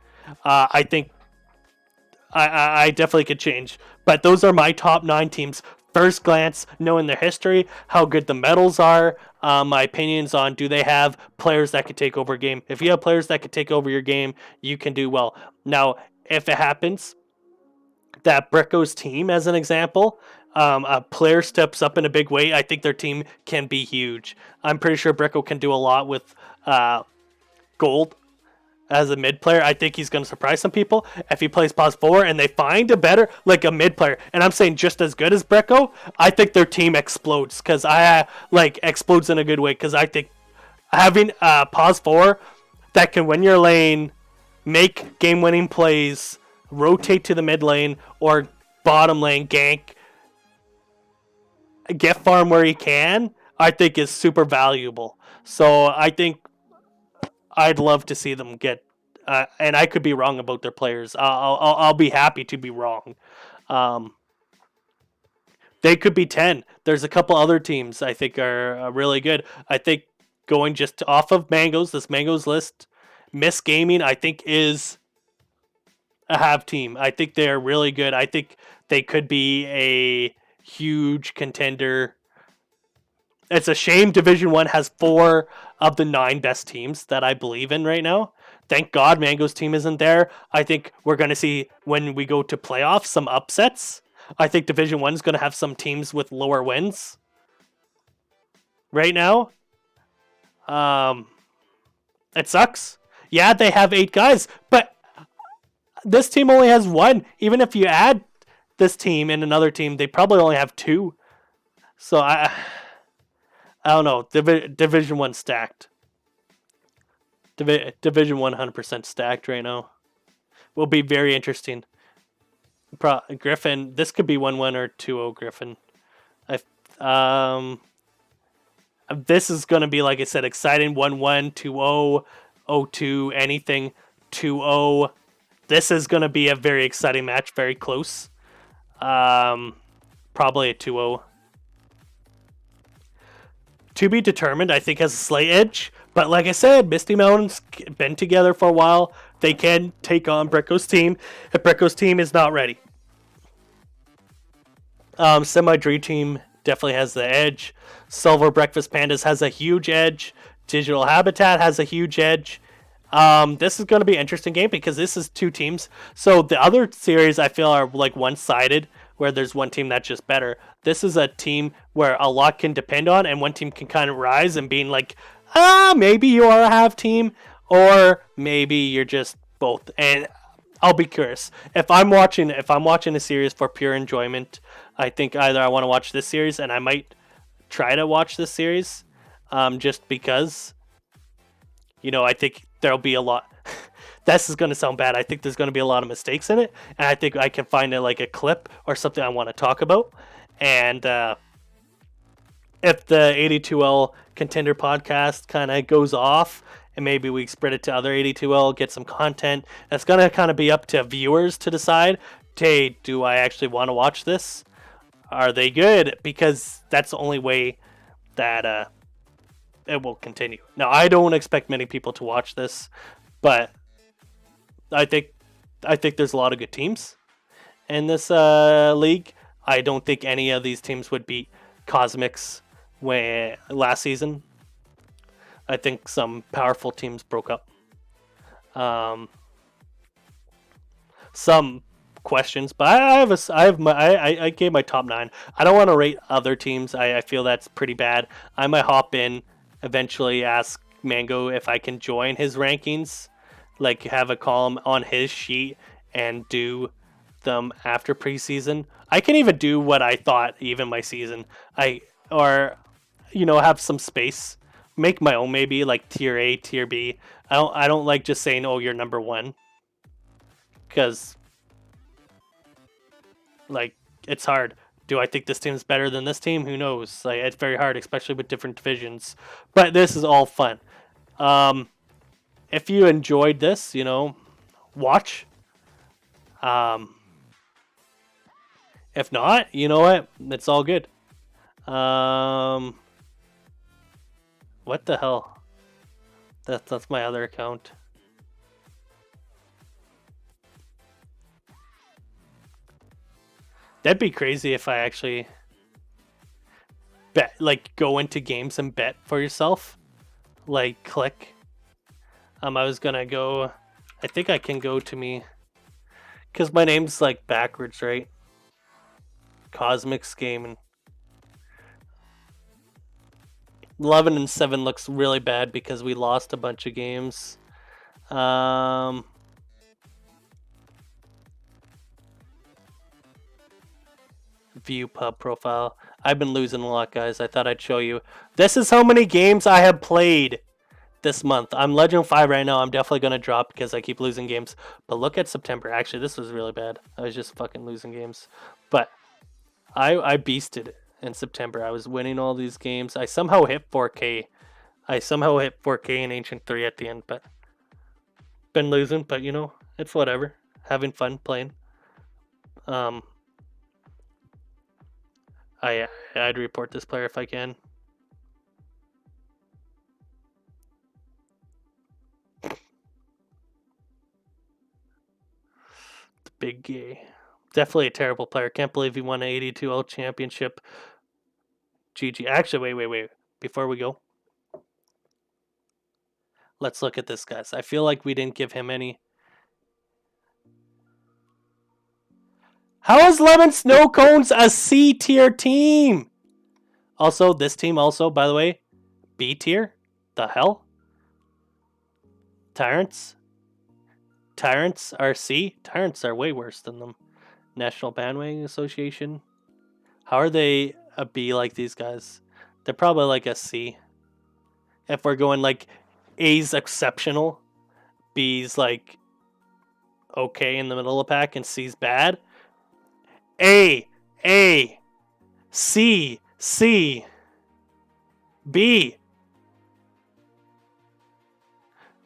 I think I definitely could change. But those are my top 9 teams. First glance, knowing their history, how good the medals are, my opinions on do they have players that could take over a game. If you have players that could take over your game, you can do well. Now, if it happens that Bricko's team, as an example, a player steps up in a big way, I think their team can be huge. I'm pretty sure Bricko can do a lot with gold as a mid player. I think he's going to surprise some people if he plays pause 4 and they find a better, like a mid player. And I'm saying just as good as Brecco, I think their team explodes because explodes in a good way. Because I think having pause 4 that can win your lane, make game winning plays, rotate to the mid lane or bottom lane, gank, get farm where he can, I think is super valuable. So I think I'd love to see them get, and I could be wrong about their players. I'll be happy to be wrong. Um, they could be 10. There's a couple other teams I think are really good. I think going just off of Mangoes, this Mangoes list, Miss Gaming, I think is a have team. I think they're really good. I think they could be a huge contender. It's a shame Division 1 has 4 of the 9 best teams that I believe in right now. Thank God Mango's team isn't there. I think we're going to see when we go to playoffs some upsets. I think Division 1 is going to have some teams with lower wins right now. It sucks. Yeah, they have 8 guys, but this team only has 1. Even if you add this team and another team, they probably only have 2. So I don't know. Division 1 stacked. Division 100% stacked right now. Will be very interesting. Griffin, this could be 1-1 or 2-0 Griffin. I This is going to be, like I said, exciting. 1-1, 2-0, 0-2, anything 2-0. This is going to be a very exciting match, very close. Probably a 2-0. To be determined, I think, has a slight edge. But like I said, Misty Mountain's been together for a while. They can take on Brecco's team if Brecco's team is not ready. Semi Dream Team definitely has the edge. Silver Breakfast Pandas has a huge edge. Digital Habitat has a huge edge. This is going to be an interesting game because this is two teams. So the other series I feel are like one-sided, where there's one team that's just better. This is a team where a lot can depend on, and one team can kind of rise and being like, maybe you are a half team, or maybe you're just both. And I'll be curious if I'm watching a series for pure enjoyment. I think either I want to watch this series, and I might try to watch this series, just because I think there'll be a lot. This is going to sound bad. I think there's going to be a lot of mistakes in it, and I think I can find like a clip or something I want to talk about. And if the AD2L Contender podcast kind of goes off, and maybe we spread it to other AD2L, get some content, it's going to kind of be up to viewers to decide, hey, do I actually want to watch this? Are they good? Because that's the only way that it will continue. Now, I don't expect many people to watch this, but I think there's a lot of good teams in this league. I don't think any of these teams would beat Cosmics last season. I think some powerful teams broke up. Some questions, but I gave my top 9. I don't want to rate other teams. I feel that's pretty bad. I might hop in eventually, ask Mango if I can join his rankings, like have a column on his sheet and do them after preseason. I can even do what I thought even my season. Or have some space, make my own, maybe like tier A, tier B. I don't like just saying, oh, you're number 1, because like it's hard. Do I think this team's better than this team? Who knows? Like, it's very hard, especially with different divisions. But this is all fun. If you enjoyed this, watch. If not, you know what? It's all good. What the hell? That's my other account. That'd be crazy if I actually bet, like go into games and bet for yourself. Like click. I was gonna go. I think I can go to me, because my name's like backwards, right? Cosmics Gaming. 11-7 looks really bad because we lost a bunch of games. View pub profile. I've been losing a lot, guys. I thought I'd show you. This is how many games I have played this month. I'm Legend 5 right now. I'm definitely going to drop because I keep losing games. But look at September. Actually, this was really bad. I was just fucking losing games. But I beasted in September. I was winning all these games. I somehow hit 4K. In Ancient 3 at the end. But been losing. But, it's whatever. Having fun playing. I'd report this player if I can. The big gay. Definitely a terrible player. Can't believe he won an AD2L championship. GG. Actually, wait. Before we go, let's look at this, guys. I feel like we didn't give him any. How is Lemon Snow Cones a C tier team? Also, this team also, by the way, B tier? The hell? Tyrants are C? Tyrants are way worse than them. National Bandwagon Association. How are they a B like these guys? They're probably like a C. If we're going like A's exceptional, B's like okay in the middle of the pack, and C's bad. A, C. B.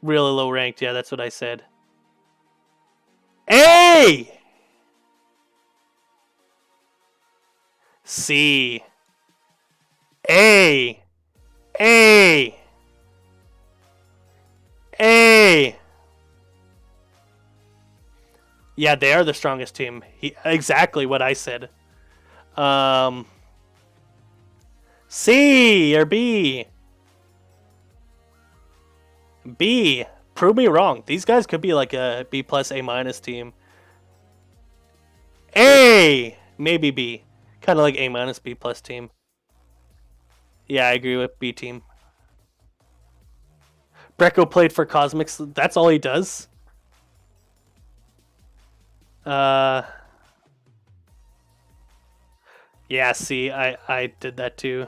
Really low ranked. Yeah, that's what I said. A. C. A. A. A. Yeah, they are the strongest team. Exactly what I said. C or B? B. Prove me wrong. These guys could be like a B plus A minus team. A. Maybe B. Kind of like A minus B plus team. Yeah, I agree with B team. Brecko played for Cosmics. That's all he does. Yeah, see, I did that too.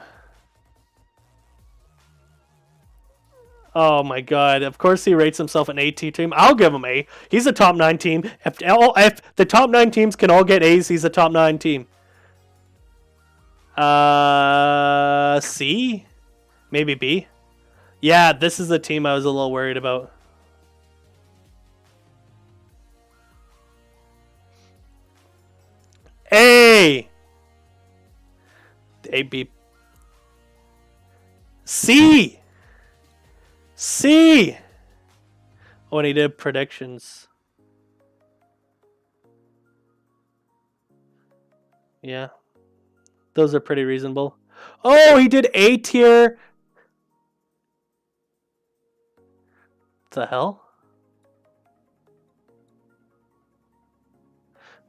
Oh my god, of course he rates himself an A team. I'll give him A. He's a top 9 team. If the top 9 teams can all get A's, he's a top 9 team. C? Maybe B? Yeah, this is the team I was a little worried about. A! A, B. C! C! When he did predictions. Yeah. Those are pretty reasonable. Oh, he did A tier. The hell?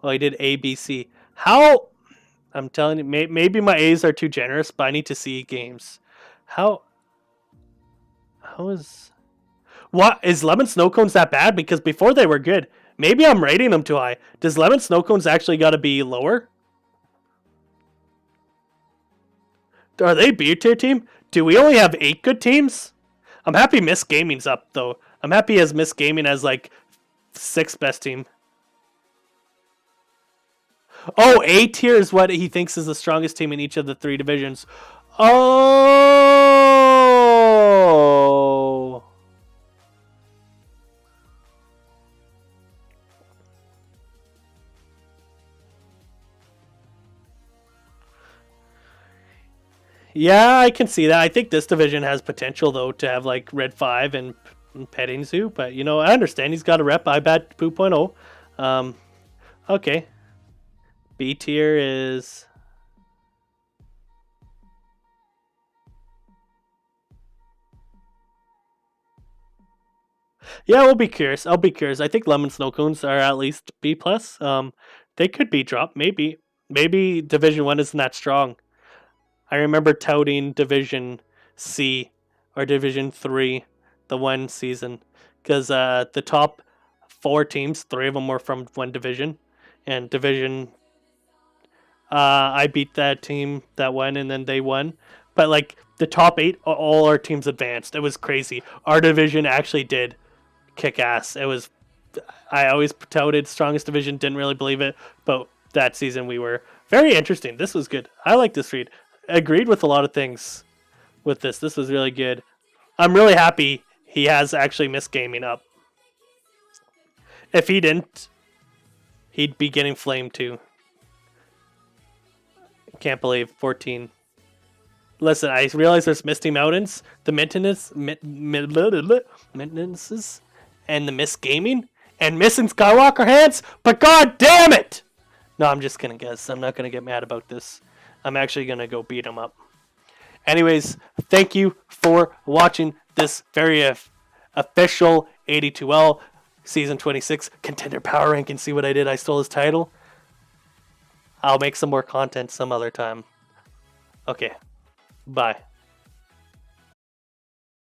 Well, he did A, B, C. How? I'm telling you, maybe my A's are too generous, but I need to see games. How is... What? Is Lemon Snow Cones that bad? Because before they were good. Maybe I'm rating them too high. Does Lemon Snow Cones actually got to be lower? Are they B tier team? Do we only have 8 good teams? I'm happy Miss Gaming's up, though. I'm happy as Miss Gaming as, like, 6th best team. Oh, A tier is what he thinks is the strongest team in each of the 3 divisions. Oh! Yeah, I can see that. I think this division has potential, though, to have, like, Red 5 and Petting Zoo. But, you know, I understand he's got a rep. I bet 2.0. Okay. B tier is... Yeah, we'll be curious. I'll be curious. I think Lemon Snow Cones are at least B plus. They could be dropped. Maybe Division 1 isn't that strong. I remember touting Division C or Division 3 the one season because the top 4 teams, 3 of them were from one division, and Division I beat that team that won, and then they won. But like the top 8, all our teams advanced. It was crazy. Our division actually did kick ass. It was. I always touted strongest division. Didn't really believe it, but that season we were very interesting. This was good. I like this read. Agreed with a lot of things with this. This was really good. I'm really happy he has actually missed gaming up. If he didn't, he'd be getting flamed too. Can't believe 14. Listen, I realize there's Misty Mountains, the maintenances, and the Miss Gaming, and Missing Skywalker Hands, but god damn it! No, I'm just gonna guess. I'm not gonna get mad about this. I'm actually gonna go beat him up. Anyways, thank you for watching this very official AD2L Season 26 Contender Power Rank and see what I did. I stole his title. I'll make some more content some other time. Okay, bye.